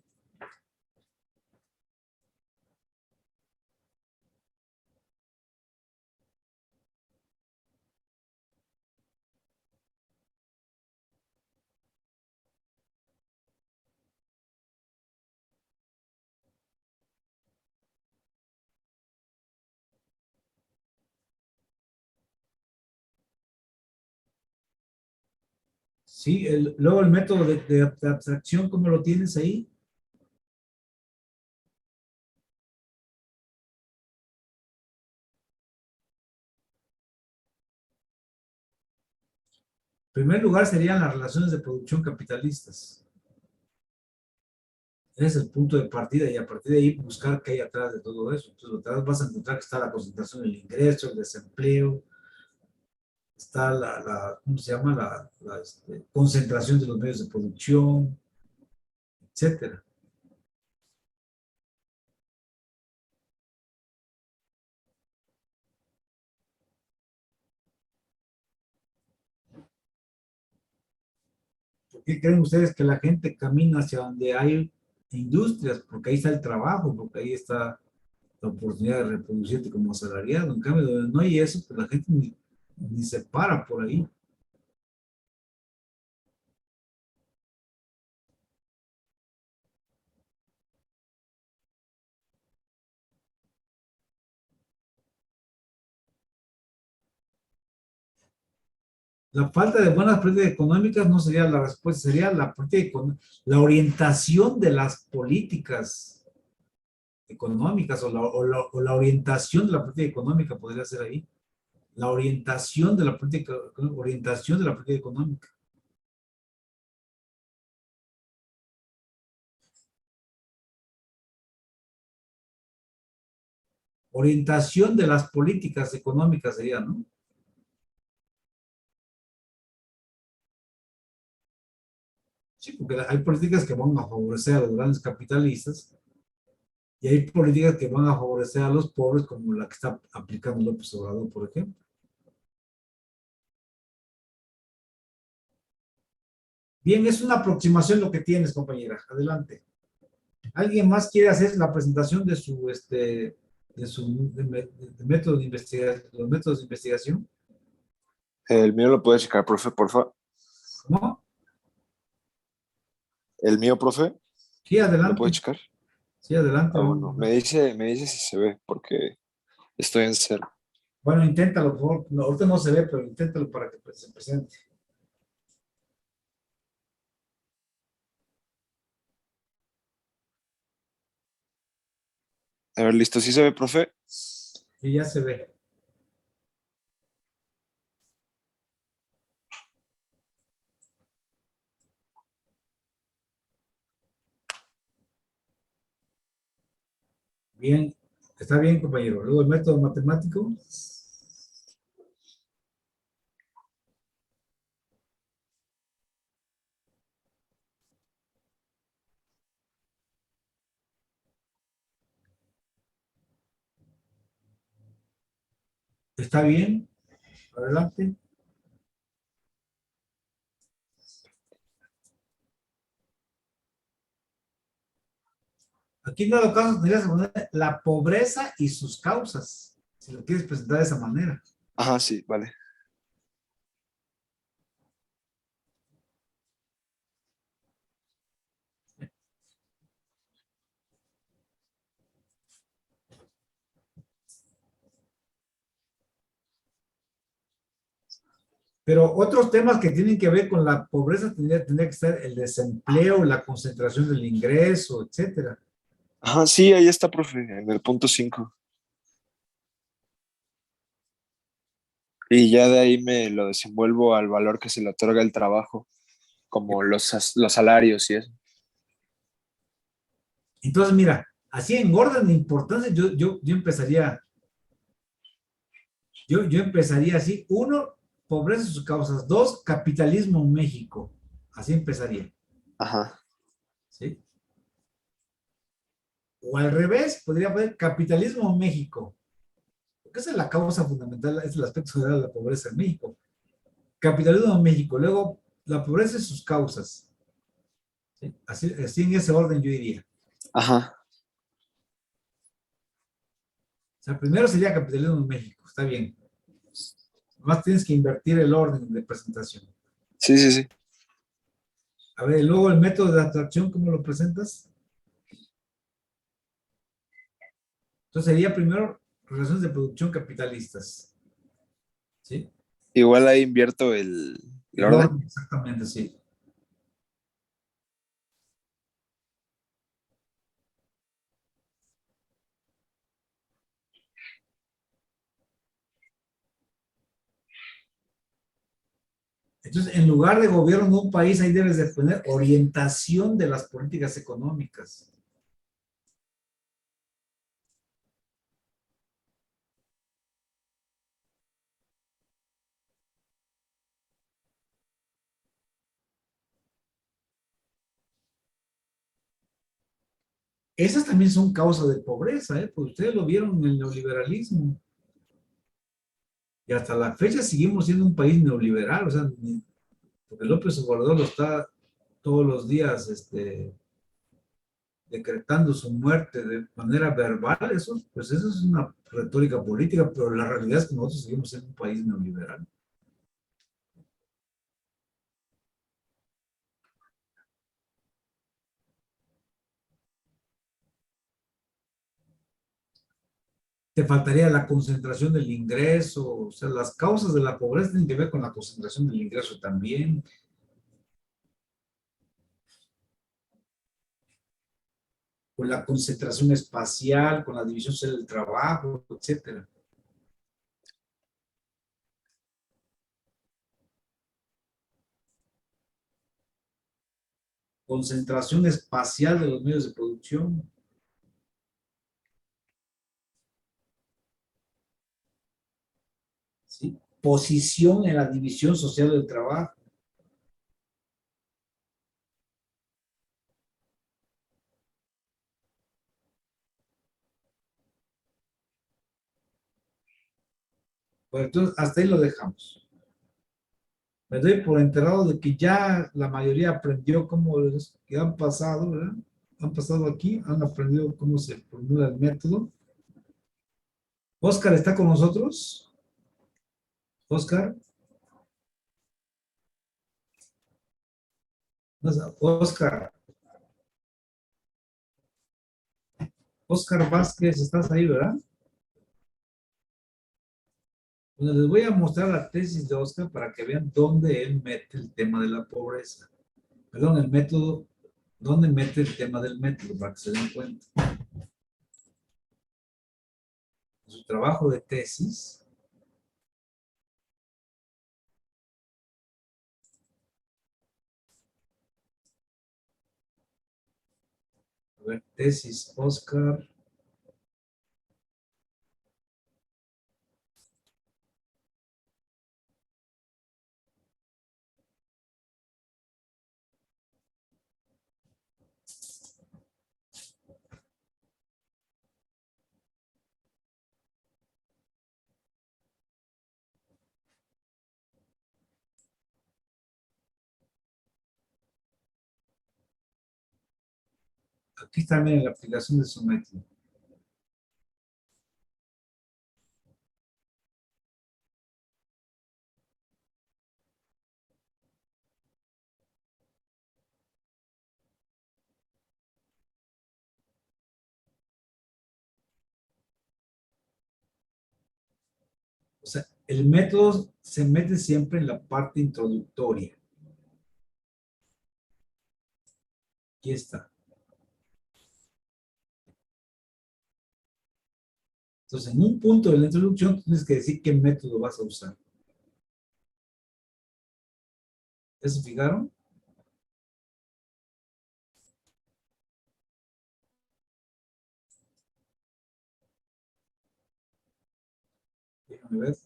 Sí, luego el método de abstracción, ¿cómo lo tienes ahí? En primer lugar serían las relaciones de producción capitalistas. Ese es el punto de partida y a partir de ahí buscar qué hay atrás de todo eso. Entonces, atrás vas a encontrar que está la concentración del ingreso, el desempleo, está ¿cómo se llama? Concentración de los medios de producción, etcétera. ¿Por qué creen ustedes que la gente camina hacia donde hay industrias? Porque ahí está el trabajo, porque ahí está la oportunidad de reproducirte como asalariado. En cambio, donde no hay eso, pues la gente ni se para por ahí. La falta de buenas políticas económicas no sería la respuesta, sería la orientación de las políticas económicas o la orientación de la política económica podría ser ahí. La orientación de la política económica. Orientación de las políticas económicas sería, ¿no? Sí, porque hay políticas que van a favorecer a los grandes capitalistas Y hay políticas que van a favorecer a los pobres, como la que está aplicando López Obrador, por ejemplo. Bien, es una aproximación lo que tienes, compañera. Adelante. ¿Alguien más quiere hacer la presentación de su, de método de investigación, los métodos de investigación? El mío lo puede checar, profe, por favor. ¿No? El mío, profe, Sí, ¿lo adelante. puede checar? Sí, adelante. Ah, bueno, me dice si se ve, porque estoy en cero. Bueno, inténtalo, por favor. No, ahorita no se ve, pero inténtalo para que se presente. A ver, listo, ¿sí se ve, profe? Sí, ya se ve. Bien, está bien, compañero. Luego el método matemático. ¿Está bien? Adelante. Aquí en dado caso tendrías que poner la pobreza y sus causas, si lo quieres presentar de esa manera. Ajá, sí, vale. Pero otros temas que tienen que ver con la pobreza tendría que ser el desempleo, la concentración del ingreso, etcétera. Ajá, sí, ahí está, profe, en el punto 5. Y ya de ahí me lo desenvuelvo al valor que se le otorga el trabajo, como los salarios y eso. Entonces, mira, así en orden de importancia, yo empezaría, yo empezaría así. Uno, pobreza y sus causas. Dos, capitalismo en México. Así empezaría. Ajá. ¿Sí? O al revés, podría poner capitalismo en México. Porque esa es la causa fundamental, es el aspecto general de la pobreza en México. Capitalismo en México. Luego, la pobreza y sus causas. ¿Sí? Así en ese orden yo iría. Ajá. O sea, primero sería capitalismo en México. Está bien. Más tienes que invertir el orden de presentación. Sí, sí, sí. A ver, luego el método de atracción, ¿cómo lo presentas? Entonces sería primero relaciones de producción capitalistas. ¿Sí? Igual ahí invierto el El orden. orden, exactamente, sí. Entonces, en lugar de gobierno de un país, ahí debes de poner orientación de las políticas económicas. Esas también son causas de pobreza, ¿eh? Pues ustedes lo vieron en el neoliberalismo. Y hasta la fecha seguimos siendo un país neoliberal, o sea, porque López Obrador lo está todos los días decretando su muerte de manera verbal. Eso, pues eso es una retórica política, pero la realidad es que nosotros seguimos siendo un país neoliberal. Te faltaría la concentración del ingreso, o sea, las causas de la pobreza tienen que ver con la concentración del ingreso también. Con la concentración espacial, con la división social del trabajo, etcétera. Concentración espacial de los medios de producción. ¿Sí? Posición en la división social del trabajo. Bueno, entonces hasta ahí lo dejamos. Me doy por enterado de que ya la mayoría aprendió cómo los que han pasado, ¿verdad? Han pasado aquí, han aprendido cómo se formula el método. Oscar está con nosotros. Oscar. Oscar. Oscar Vázquez, estás ahí, ¿verdad? Bueno, les voy a mostrar la tesis de Oscar para que vean dónde él mete el tema de la pobreza. Perdón, el método, dónde mete el tema del método, para que se den cuenta. Su trabajo de tesis. A ver, tesis Oscar. Aquí también la aplicación de su método. O sea, el método se mete siempre en la parte introductoria. Aquí está. Entonces, en un punto de la introducción tienes que decir qué método vas a usar. ¿Ya se fijaron? Déjame ver.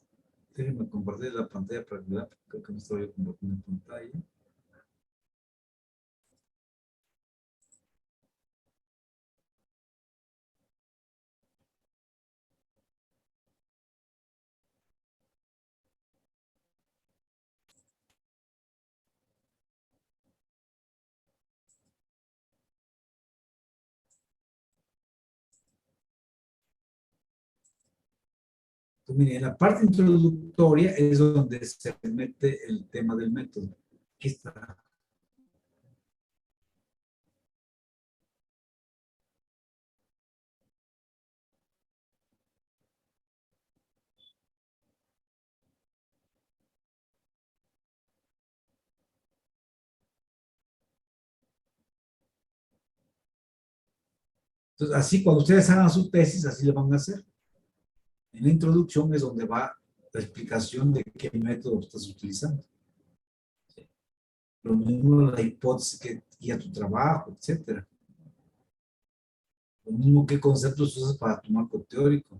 Déjenme compartir la pantalla para que vean. Creo que no estoy compartiendo pantalla. Pues miren, en la parte introductoria es donde se mete el tema del método. Aquí está. Entonces, así cuando ustedes hagan su tesis, así lo van a hacer. En la introducción es donde va la explicación de qué método estás utilizando. Lo mismo la hipótesis que guía tu trabajo, etcétera. Lo mismo qué conceptos usas para tu marco teórico.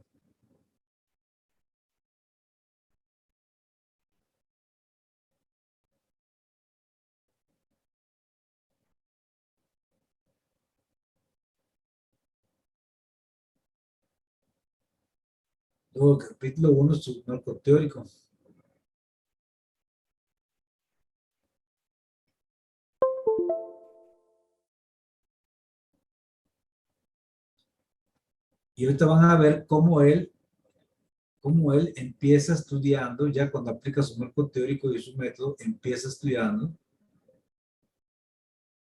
Luego, el capítulo 1 es tu marco teórico. Y ahorita van a ver cómo él empieza estudiando, ya cuando aplica su marco teórico y su método, empieza estudiando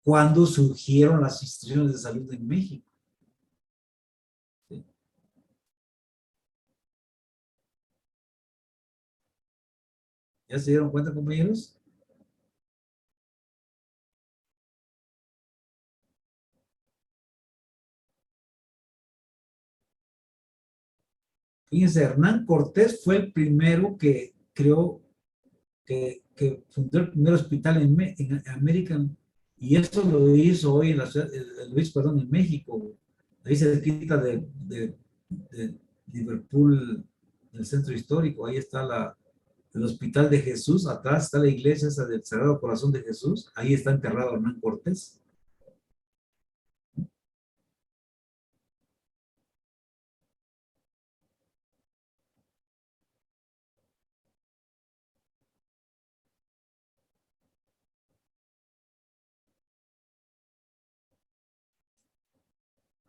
cuando surgieron las instituciones de salud en México. ¿Sí? ¿Ya se dieron cuenta, compañeros? Fíjense, Hernán Cortés fue el primero que creó, que fundó el primer hospital en América, y eso lo hizo hoy en la ciudad, lo hizo, perdón, en México, ahí cerquita de Liverpool, el centro histórico, ahí está el Hospital de Jesús, atrás está la iglesia esa del Sagrado Corazón de Jesús, ahí está enterrado Hernán Cortés.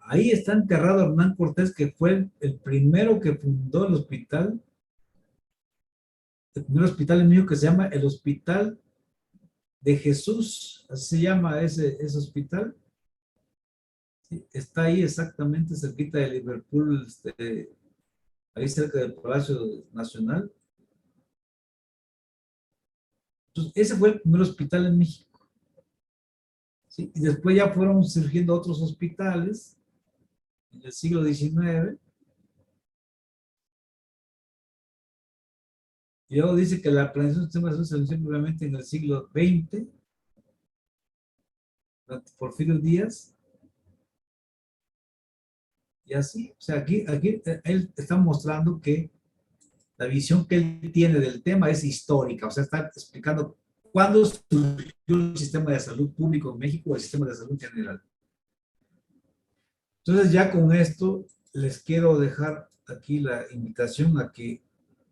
Ahí está enterrado Hernán Cortés, que fue el primero que fundó el primer hospital en México que se llama el Hospital de Jesús, así se llama ese hospital. Sí, está ahí exactamente cerquita de Liverpool, ahí cerca del Palacio Nacional. Entonces, ese fue el primer hospital en México. ¿Sí? Y después ya fueron surgiendo otros hospitales en el siglo XIX. Y luego dice que la planeación del sistema de salud se inició probablemente en el siglo XX, Porfirio Díaz. Y así, o sea, aquí él está mostrando que la visión que él tiene del tema es histórica, o sea, está explicando cuándo surgió el sistema de salud público en México o el sistema de salud general. Entonces, ya con esto, les quiero dejar aquí la invitación a que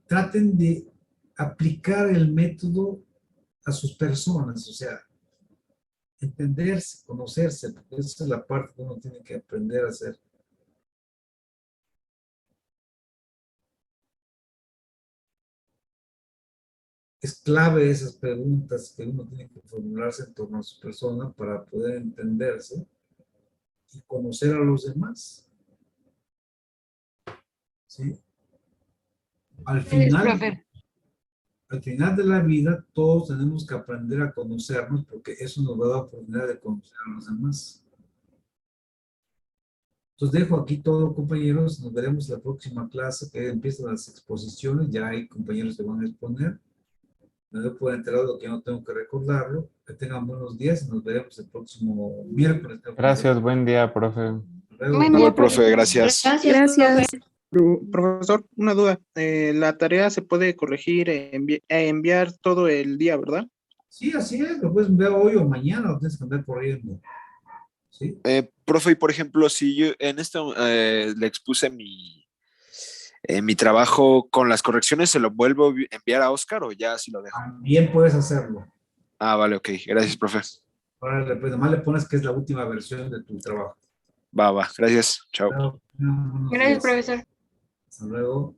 traten de aplicar el método a sus personas, o sea, entenderse, conocerse, porque esa es la parte que uno tiene que aprender a hacer. Es clave esas preguntas que uno tiene que formularse en torno a su persona para poder entenderse y conocer a los demás. ¿Sí? Al final de la vida, todos tenemos que aprender a conocernos porque eso nos va a dar la oportunidad de conocer a los demás. Entonces dejo aquí todo, compañeros. Nos veremos en la próxima clase que empiezan las exposiciones. Ya hay compañeros que van a exponer. Me doy por enterado que no tengo que recordarlo. Que tengan buenos días y nos veremos el próximo miércoles. Gracias, buen día, profe. Buen día, profe, gracias. Gracias. Profesor, una duda. La tarea se puede corregir e enviar todo el día, ¿verdad? Sí, así es. Lo puedes enviar hoy o mañana, lo tienes que andar corriendo. ¿Sí? Profe, y por ejemplo, si yo en esto le expuse mi trabajo con las correcciones, ¿se lo vuelvo a enviar a Oscar o ya así lo dejo? También puedes hacerlo. Ah, vale, ok. Gracias, profe. Ahora, pues nomás le pones que es la última versión de tu trabajo. Va. Gracias. Chao. Gracias, profesor. Hasta luego.